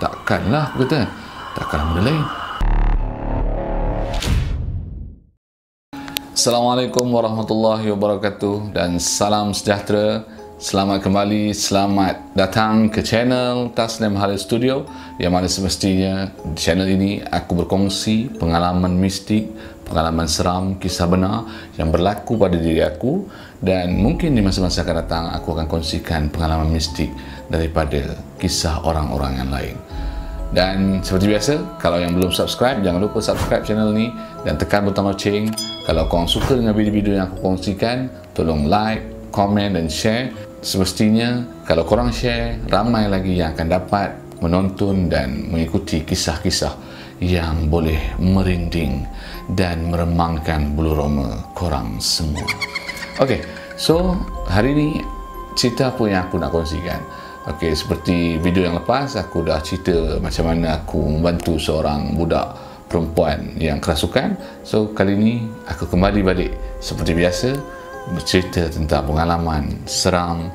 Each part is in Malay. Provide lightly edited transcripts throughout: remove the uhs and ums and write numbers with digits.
takkanlah, aku kata, takkanlah benda lain. Assalamualaikum warahmatullahi wabarakatuh dan salam sejahtera. Selamat kembali, selamat datang ke channel Tasnim Halil Studio, yang mana semestinya di channel ini aku berkongsi pengalaman mistik, pengalaman seram, kisah benar yang berlaku pada diri aku, dan mungkin di masa-masa akan datang aku akan kongsikan pengalaman mistik daripada kisah orang-orang yang lain. Dan seperti biasa, kalau yang belum subscribe, jangan lupa subscribe channel ni dan tekan butang loceng. Kalau korang suka dengan video-video yang aku kongsikan, tolong like, komen dan share. Semestinya kalau korang share, ramai lagi yang akan dapat menonton dan mengikuti kisah-kisah yang boleh merinding dan meremangkan bulu roma korang semua. Okey, so hari ini cerita apa yang aku nak kongsikan. Okey, seperti video yang lepas aku dah cerita macam mana aku membantu seorang budak perempuan yang kerasukan. So kali ini aku kembali balik seperti biasa bercerita tentang pengalaman seram,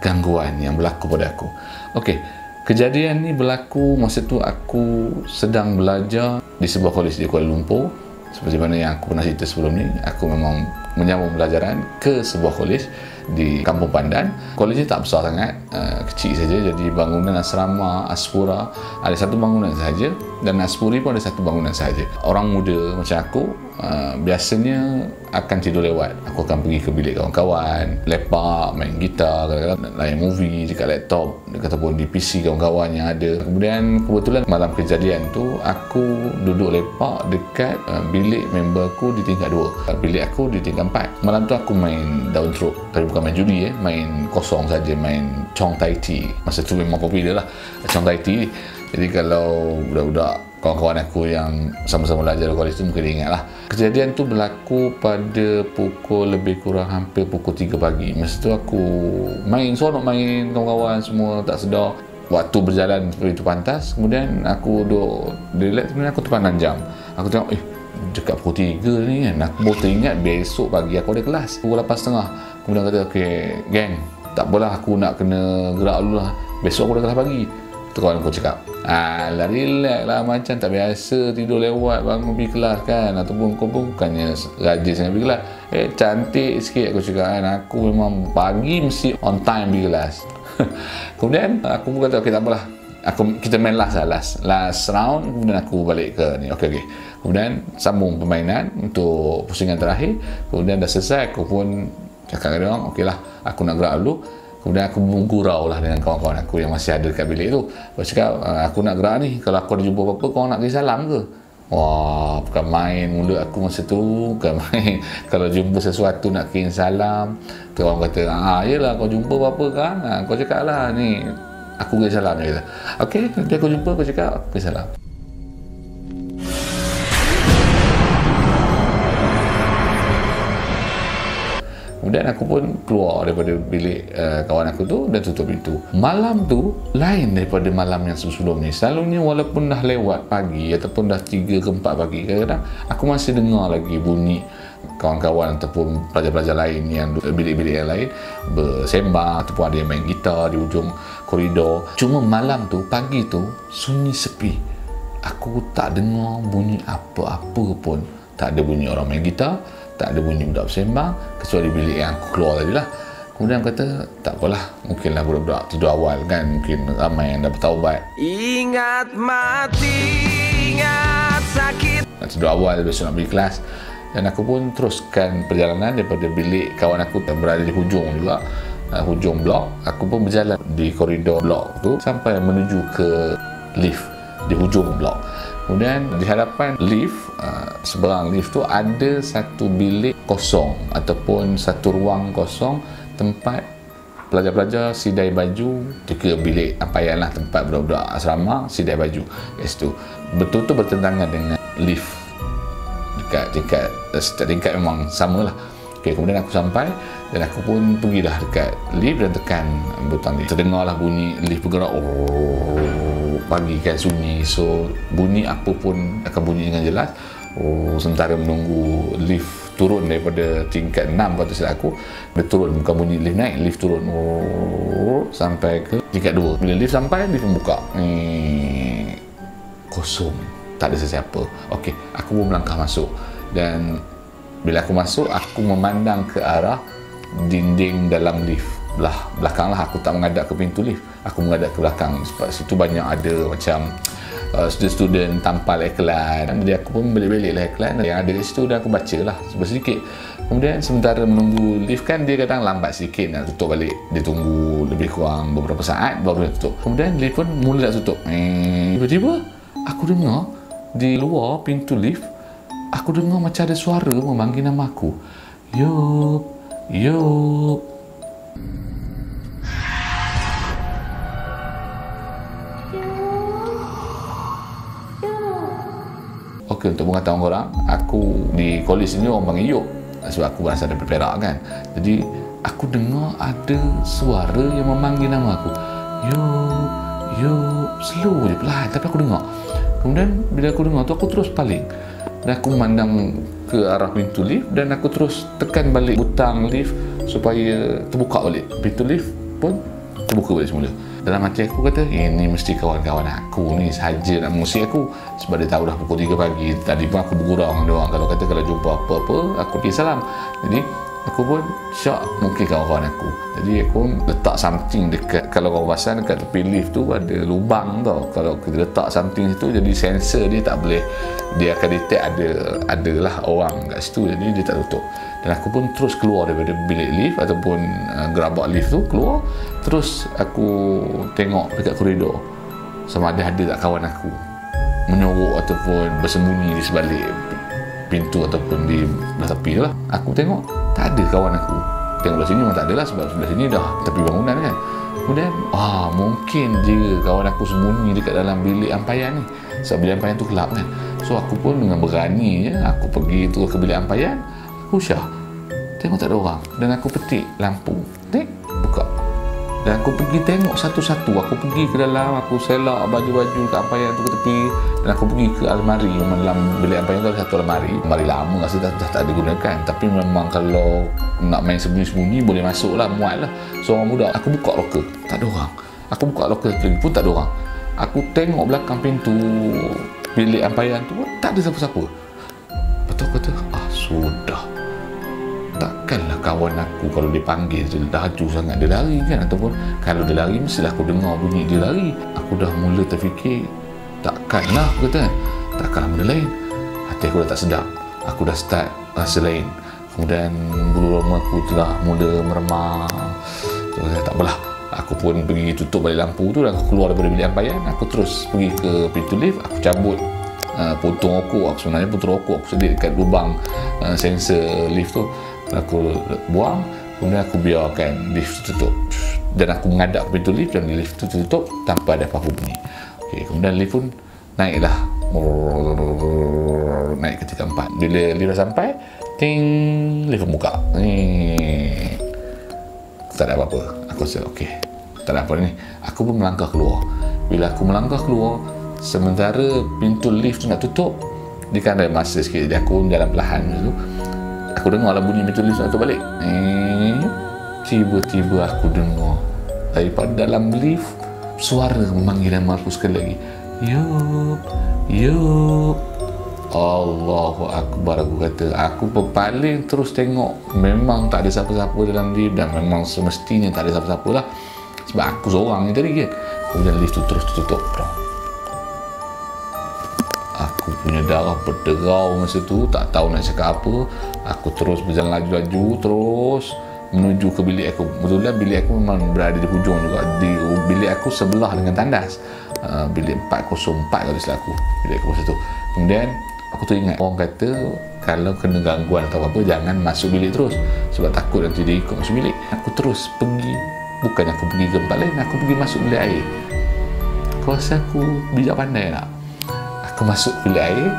gangguan yang berlaku pada aku. Okey, kejadian ni berlaku masa tu aku sedang belajar di sebuah kolej di Kuala Lumpur. Seperti mana yang aku pernah cerita sebelum ni, aku memang menyambung pelajaran ke sebuah kolej di Kampung Pandan. Kolej ni tak besar sangat, kecil saja. Jadi bangunan asrama, aspura ada satu bangunan sahaja, dan aspuri pun ada satu bangunan sahaja. Orang muda macam aku biasanya akan tidur lewat. Aku akan pergi ke bilik kawan-kawan, lepak, main gitar, kadang-kadang layan movie dekat laptop ataupun di PC kawan-kawan yang ada. Kemudian kebetulan malam kejadian tu aku duduk lepak dekat bilik member aku di tingkat 2, bilik aku di tingkat 4. Malam tu aku main daun teruk, tapi bukan main judi, main kosong saja, main Chong Tai Ti. Masa tu memang popular lah Chong Tai Ti. Jadi kalau budak-budak kawan-kawan aku yang sama-sama belajar di kolej tu mungkin dia ingat lah. Kejadian tu berlaku pada pukul lebih kurang hampir pukul 3 pagi. Masa tu aku main, seronok main, kawan-kawan semua tak sedar. Waktu berjalan begitu pantas. Kemudian aku duduk relax, kemudian aku terpandang jam. Aku tengok, dekat pukul 3 ni kan. Aku baru teringat besok pagi aku ada kelas pukul 8.30. Kemudian kata, okey geng, tak apalah, aku nak kena gerak dulu lah, besok aku ada kelas pagi. Tu kawan aku cakap, alah relax lah, macam tak biasa tidur lewat bangun pergi kelas kan, ataupun kau pun bukannya rajin sangat pergi kelas. Cantik sikit, aku cakap kan, aku memang pagi mesti on time pergi kelas. Kemudian aku pun kata, okey tak apalah, kita main last round. Kemudian aku balik ke ni, okey. Kemudian sambung permainan untuk pusingan terakhir. Kemudian dah selesai, aku pun cakap dengan orang, okey lah, aku nak gerak dulu. Kemudian aku menggurau lah dengan kawan-kawan aku yang masih ada dekat bilik tu. Aku cakap, aku nak gerak ni, kalau aku ada jumpa apa-apa, kau nak pergi salam ke? Wah, bukan main mulut aku masa tu, bukan main. Kalau jumpa sesuatu nak kirim salam, kawan kata, yelah kau jumpa apa-apa kan, kau cakap lah ni, aku pergi salam. Dia kata, okey, nanti aku jumpa, aku cakap, aku pergi salam. Kemudian aku pun keluar daripada bilik kawan aku tu dan tutup pintu. Malam tu lain daripada malam yang sebelum ni. Selalunya walaupun dah lewat pagi ataupun dah 3 ke 4 pagi, kadang-kadang aku masih dengar lagi bunyi kawan-kawan ataupun pelajar-pelajar lain yang bilik-bilik yang lain bersembang, ataupun ada yang main gitar di ujung koridor. Cuma malam tu, pagi tu, sunyi sepi. Aku tak dengar bunyi apa-apa pun. Tak ada bunyi orang main gitar, tak ada bunyi budak bersembang, kecuali bilik yang aku keluar tadi lah. Kemudian kata, tak apalah, mungkinlah budak-budak tidur awal kan, mungkin ramai yang dah bertaubat. Ingat mati, ingat sakit. Nak tidur awal, besok nak pergi kelas. Dan aku pun teruskan perjalanan daripada bilik kawan aku yang berada di hujung juga, hujung blok. Aku pun berjalan di koridor blok tu sampai menuju ke lift di hujung blok. Kemudian di hadapan lift, seberang lift tu ada satu bilik kosong ataupun satu ruang kosong tempat pelajar-pelajar sidai baju. Juga bilik ampaian lah, tempat budak-budak asrama sidai baju kat situ. Betul-betul bertentangan dengan lift. Dekat tingkat memang sama lah. Okay, kemudian aku sampai dan aku pun pergi dah dekat lift dan tekan butang lift. Terdengarlah bunyi lift bergerak. Pagi kan sunyi, so bunyi apa pun akan bunyi dengan jelas. Sementara menunggu lift turun daripada tingkat 6 pada silap aku, dia turun, bukan bunyi lift naik, lift turun sampai ke tingkat 2. Bila lift sampai, lift membuka. kosong, tak ada sesiapa. Okey, aku pun melangkah masuk, dan bila aku masuk, aku memandang ke arah dinding dalam lift. Belakang lah, aku tak menghadap ke pintu lift, aku menghadap ke belakang sebab situ banyak ada macam student tampal iklan. Jadi aku pun balik-balik lah iklan yang ada di situ, dan aku baca lah sedikit. Kemudian sementara menunggu lift kan, dia kadang lambat sikit nak tutup balik, dia tunggu lebih kurang beberapa saat baru dia tutup. Kemudian lift pun mula nak tutup. Tiba-tiba aku dengar di luar pintu lift, aku dengar macam ada suara memanggil nama aku. Yup, yup. Okey, untuk pengetahuan korang, aku di college ni orang panggil Yop sebab aku berasal dari Perak kan. Jadi aku dengar ada suara yang memanggil nama aku. Yop, Yop, slow je, pelan, tapi aku dengar. Kemudian bila aku dengar tu, aku terus paling dan aku memandang ke arah pintu lift, dan aku terus tekan balik butang lift supaya terbuka balik. Pintu lift pun terbuka balik semula. Dalam hati aku kata, ini mesti kawan-kawan aku ni sahaja nak mengusik aku, sebab dia tahu dah pukul 3 pagi. Tadi pun aku bergurau dengan dia orang, kalau jumpa apa-apa aku pergi salam. Jadi aku pun syak, mungkin kawan-kawan aku. Jadi aku letak something dekat, kalau kau perasan dekat tepi lift tu ada lubang tau. Kalau kita letak something situ, jadi sensor dia tak boleh, dia akan detect adalah orang kat situ, jadi dia tak tutup. Dan aku pun terus keluar daripada bilik lift ataupun gerabak lift tu, keluar. Terus aku tengok dekat koridor sama ada tak kawan aku menyorok ataupun bersembunyi di sebalik pintu ataupun di belah tepi lah. Aku tengok tak ada kawan aku. Tengok belah sini memang tak ada lah, sebab sebelah sini dah tepi bangunan kan. Kemudian mungkin je kawan aku sembunyi dekat dalam bilik ampayan ni, sebab bilik ampayan tu gelap kan. So aku pun dengan beraninya aku pergi terus ke bilik ampayan. Aku syah, tengok tak ada orang, dan aku petik lampu, buka, dan aku pergi tengok satu-satu. Aku pergi ke dalam, aku selak baju-baju kat ampayan tu ke tepi, dan aku pergi ke almari. Memang dalam bilik ampayan tu ada satu almari lama rasa dah tak ada gunakan, tapi memang kalau nak main sembunyi-sembunyi boleh masuk lah, muat lah seorang muda. Aku buka loker, tak ada orang. Aku buka loker lagi pun tak ada orang. Aku tengok belakang pintu bilik ampayan tu pun tak ada siapa-siapa. Betul kata, sudah, takkanlah kawan aku kalau dipanggil dia laju sangat dia lari kan, ataupun kalau dia lari mestilah aku dengar bunyi dia lari. Aku dah mula terfikir, takkanlah, aku kata, takkanlah benda lain. Hati aku dah tak sedap, aku dah start rasa lain. Kemudian bulu roma aku telah mula meremang. So, tak apalah, aku pun pergi tutup balik lampu tu, dan aku keluar daripada bilik ampayan. Aku terus pergi ke pintu lift, aku cabut potong rokok. Aku sebenarnya potong rokok aku sedik dekat lubang sensor lift tu, aku buang. Kemudian aku biarkan lift tu tutup, dan aku menghadap pintu lift, dan lift tu tutup tanpa ada apa-apa bunyi. Okay, kemudian lift pun naiklah, naik ke tingkat 4. Bila lift sampai, ting, lift buka. Tak ada apa-apa. Aku rasa okey, tak ada apa ni. Aku pun melangkah keluar. Bila aku melangkah keluar, sementara pintu lift tu nak tutup, dia kan ada masa sikit, jadi aku jalan perlahan tu. Aku dengar lah bunyi pintu lift nak tutup balik. Tiba-tiba aku dengar daripada dalam lift suara memanggil nama aku sekali lagi. Yup, yup. Allahu Akbar, aku kata. Aku berpaling terus tengok, memang tak ada siapa-siapa dalam lift, dan memang semestinya tak ada siapa-siapa lah, sebab aku seorang ni tadi kan. Kemudian lift tu terus tutup. Aku punya darah berderau masa tu, tak tahu nak cakap apa. Aku terus berjalan laju-laju terus menuju ke bilik aku. Kebetulan bilik aku memang berada di hujung juga. Di bilik aku sebelah dengan tandas. Bilik 404 kalau silap aku, bilik aku masa tu. Kemudian aku teringat orang kata kalau kena gangguan atau apa, jangan masuk bilik terus, sebab takut nanti dia ikut masuk bilik. Aku terus pergi, bukan aku pergi ke tempat lain, aku pergi masuk bilik air. Kau rasa aku bijak pandai tak? Aku masuk bilik air,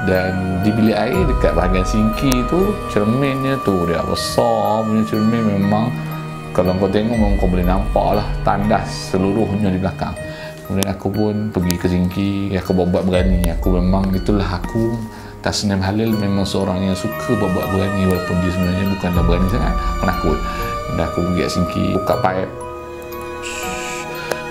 dan di bilik air dekat bahagian sinki tu, cerminnya tu dia besar punya cermin. Memang kalau kau tengok memang kau boleh nampak lah tandas seluruhnya di belakang. Kemudian aku pun pergi ke sinki, aku buat berani. Aku memang itulah aku, Tasnim Halil memang seorang yang suka buat berani, walaupun dia sebenarnya bukanlah berani sangat, penakut. Dan aku pergi ke sinki, buka pipe,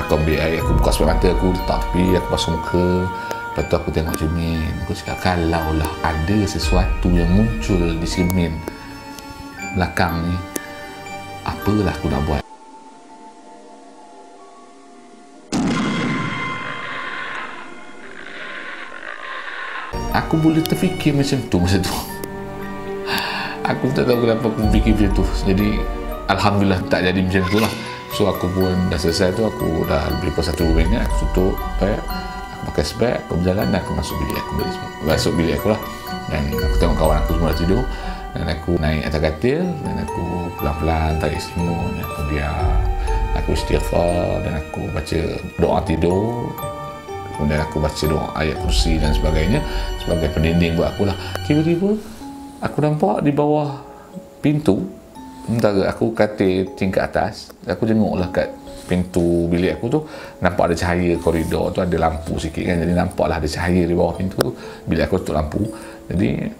aku ambil air, aku buka sepet mata aku, tapi aku basuh muka. Lepas tu aku tengok cermin, aku cakap kalaulah ada sesuatu yang muncul di cermin belakang ni, apalah aku nak buat. Aku boleh terfikir macam tu masa tu. Aku tak tahu kenapa aku fikir macam tu. Jadi alhamdulillah tak jadi macam tu lah. So aku pun dah selesai tu, aku dah beli pos 1 ringgit, aku tutup bag, aku pakai spek, aku berjalan dan aku masuk bilik aku balik semua. Masuk bilik aku lah. Dan aku tengok kawan aku semua dah tidur. Dan aku naik atas katil dan aku pelan-pelan tarik selimut dan aku diam. Aku istighfar dan aku baca doa tidur. Kemudian aku baca doa ayat kursi dan sebagainya sebagai pendinding buat aku lah. Tiba-tiba aku nampak di bawah pintu, sementara aku katil tingkat atas, aku tengoklah kat pintu bilik aku tu, nampak ada cahaya koridor tu, ada lampu sikit kan, jadi nampaklah ada cahaya di bawah pintu tu. Bilik aku tutup lampu, jadi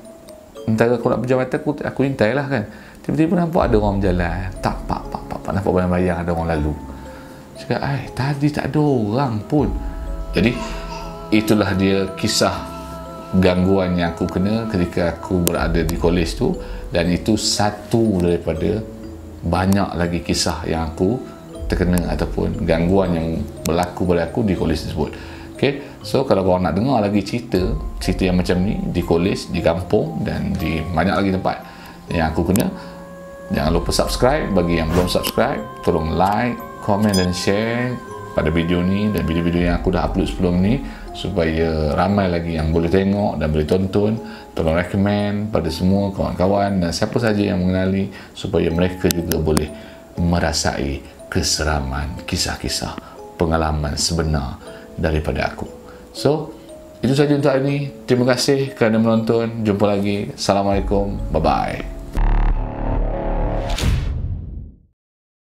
antara aku nak pejam mata, aku intai lah kan. Tiba-tiba nampak ada orang berjalan, tak nampak bayang-bayang ada orang lalu. Cakap, tadi tak ada orang pun. Jadi itulah dia kisah gangguan yang aku kena ketika aku berada di kolej tu, dan itu satu daripada banyak lagi kisah yang aku terkena ataupun gangguan yang berlaku pada aku di kolej tersebut. Okay, so kalau korang nak dengar lagi cerita yang macam ni di kolej, di kampung dan di banyak lagi tempat yang aku kena, jangan lupa subscribe. Bagi yang belum subscribe, tolong like, komen dan share pada video ni dan video-video yang aku dah upload sebelum ni, supaya ramai lagi yang boleh tengok dan boleh tonton. Tolong recommend pada semua kawan-kawan dan siapa saja yang mengenali, supaya mereka juga boleh merasai keseraman kisah-kisah pengalaman sebenar daripada aku. So, itu saja untuk hari ini. Terima kasih kerana menonton. Jumpa lagi. Assalamualaikum. Bye-bye.